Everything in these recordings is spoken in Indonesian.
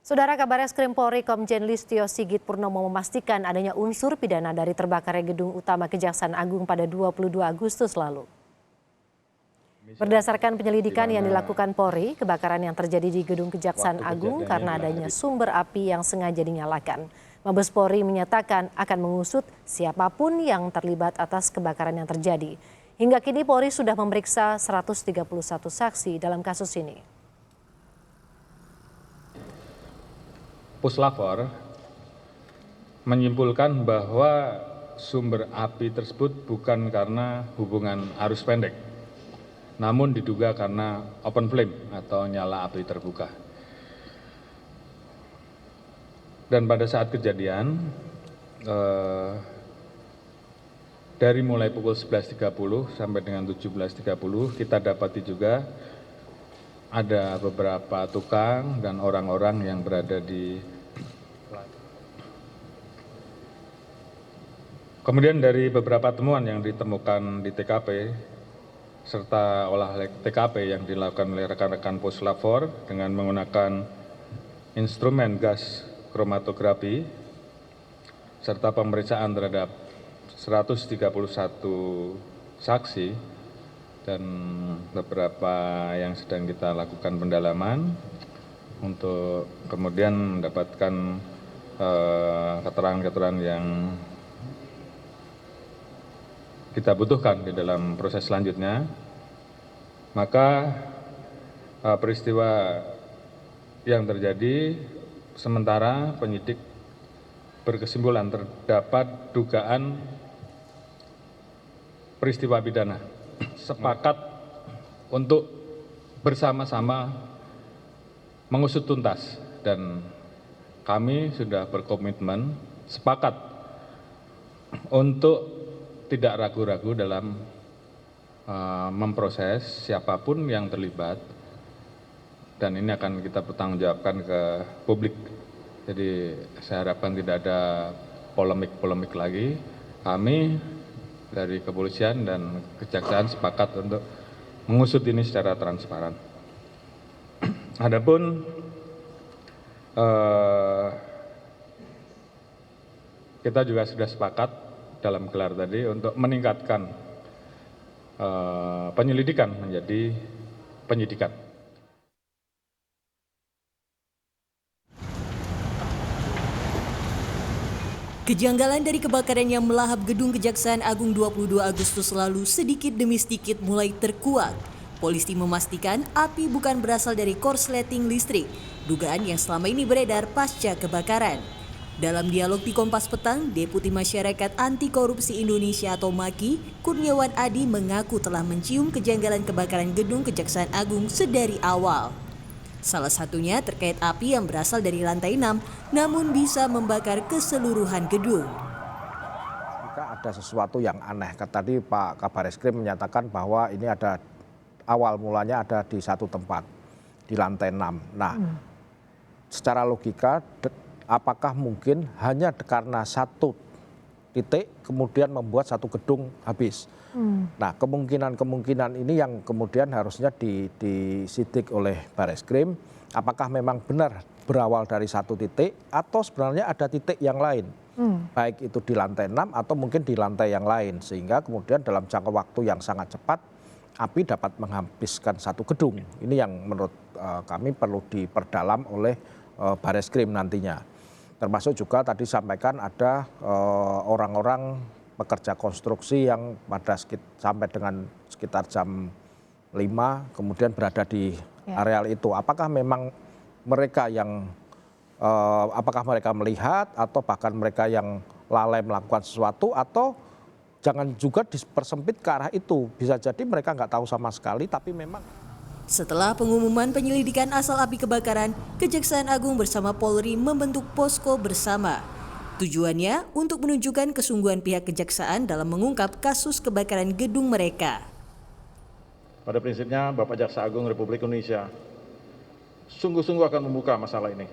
Saudara, Kabar Eskrim Polri Komjen Listio Sigit Purnomo memastikan adanya unsur pidana dari terbakarnya gedung utama Kejaksaan Agung pada 22 Agustus lalu. Berdasarkan penyelidikan yang dilakukan Polri, kebakaran yang terjadi di gedung Kejaksaan Agung karena adanya sumber api yang sengaja dinyalakan. Mabes Polri menyatakan akan mengusut siapapun yang terlibat atas kebakaran yang terjadi. Hingga kini Polri sudah memeriksa 131 saksi dalam kasus ini. Puslapor menyimpulkan bahwa sumber api tersebut bukan karena hubungan arus pendek, namun diduga karena open flame atau nyala api terbuka. Dan pada saat kejadian, dari mulai pukul 11.30 sampai dengan 17.30 kita dapati juga ada beberapa tukang dan orang-orang yang berada di. Kemudian dari beberapa temuan yang ditemukan di TKP serta olah TKP yang dilakukan oleh rekan-rekan Puslapor dengan menggunakan instrumen gas kromatografi serta pemeriksaan terhadap 131 saksi dan beberapa yang sedang kita lakukan pendalaman untuk kemudian mendapatkan keterangan-keterangan yang kita butuhkan di dalam proses selanjutnya. Maka peristiwa yang terjadi sementara penyidik berkesimpulan terdapat dugaan peristiwa pidana, sepakat untuk bersama-sama mengusut tuntas, dan kami sudah berkomitmen sepakat untuk tidak ragu-ragu dalam memproses siapapun yang terlibat, dan ini akan kita pertanggungjawabkan ke publik. Jadi saya harapkan tidak ada polemik-polemik lagi. Kami dari kepolisian dan kejaksaan sepakat untuk mengusut ini secara transparan. Adapun kita juga sudah sepakat dalam gelar tadi untuk meningkatkan penyelidikan menjadi penyidikan. Kejanggalan dari kebakaran yang melahap gedung Kejaksaan Agung 22 Agustus lalu sedikit demi sedikit mulai terkuak. Polisi memastikan api bukan berasal dari korsleting listrik, dugaan yang selama ini beredar pasca kebakaran. Dalam dialog di Kompas Petang, Deputi Masyarakat Anti Korupsi Indonesia atau MAKI, Kurniawan Adi mengaku telah mencium kejanggalan kebakaran gedung Kejaksaan Agung sedari awal. Salah satunya terkait api yang berasal dari lantai 6, namun bisa membakar keseluruhan gedung. Jika ada sesuatu yang aneh, tadi Pak Kabar Eskrim menyatakan bahwa ini ada awal mulanya ada di satu tempat, di lantai 6. Nah, secara logika, apakah mungkin hanya karena satu titik kemudian membuat satu gedung habis? Nah, kemungkinan ini yang kemudian harusnya disidik oleh Bareskrim. Apakah memang benar berawal dari satu titik atau sebenarnya ada titik yang lain, baik itu di lantai 6 atau mungkin di lantai yang lain, sehingga kemudian dalam jangka waktu yang sangat cepat api dapat menghabiskan satu gedung. Ini yang menurut kami perlu diperdalam oleh Bareskrim nantinya. Termasuk juga tadi sampaikan ada orang-orang pekerja konstruksi yang sampai dengan sekitar jam 5 kemudian berada di areal itu. Apakah memang mereka yang apakah mereka melihat atau bahkan mereka yang lalai melakukan sesuatu, atau jangan juga dipersempit ke arah itu. Bisa jadi mereka nggak tahu sama sekali, tapi memang. Setelah pengumuman penyelidikan asal api kebakaran, Kejaksaan Agung bersama Polri membentuk posko bersama. Tujuannya untuk menunjukkan kesungguhan pihak kejaksaan dalam mengungkap kasus kebakaran gedung mereka. Pada prinsipnya Bapak Jaksa Agung Republik Indonesia sungguh-sungguh akan membuka masalah ini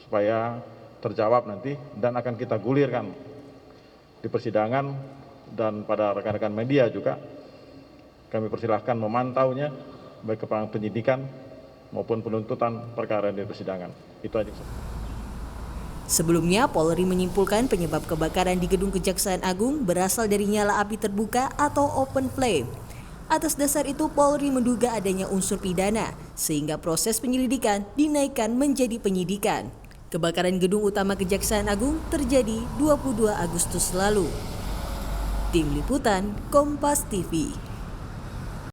supaya terjawab nanti dan akan kita gulirkan di persidangan, dan pada rekan-rekan media juga kami persilahkan memantaunya baik keterangan penyidikan maupun penuntutan perkara di persidangan. Itu aja. Sebelumnya, Polri menyimpulkan penyebab kebakaran di gedung Kejaksaan Agung berasal dari nyala api terbuka atau open flame. Atas dasar itu, Polri menduga adanya unsur pidana, sehingga proses penyelidikan dinaikkan menjadi penyidikan. Kebakaran gedung utama Kejaksaan Agung terjadi 22 Agustus lalu. Tim Liputan Kompas TV.